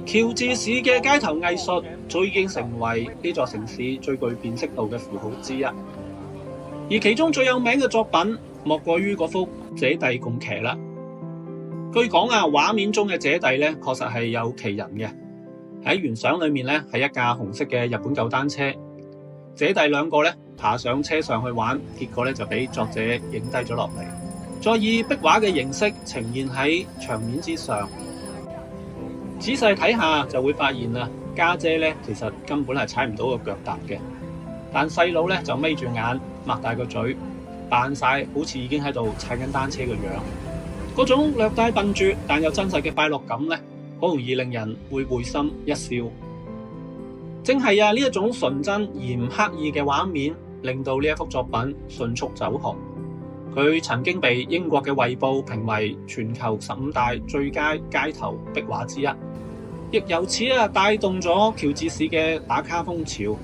喬治市嘅街頭藝術早已經成為呢座城市最具辨識度嘅符號之一，而其中最有名嘅作品莫過於嗰幅姐弟共騎啦。據講啊，畫面中嘅姐弟咧確實係有其人嘅。喺原相裏面咧係一架紅色嘅日本舊單車，姐弟兩個咧爬上車上去玩，結果咧就俾作者影低咗落嚟，再以壁畫嘅形式呈現喺牆面之上。仔細睇下就會發現啦，家姐咧其實根本係踩唔到個腳踏嘅，但細佬咧就眯住眼，擘大個嘴，扮晒好似已經喺度踩緊單車嘅樣。嗰種略帶笨拙但又真實嘅快樂感咧，好容易令人會心一笑。正係呢一種純真而唔刻意嘅畫面，令到呢一幅作品迅速走紅。佢曾經被英國嘅衛報評為全球15大最佳街頭壁畫之一，亦由此帶動咗喬治市嘅打卡風潮。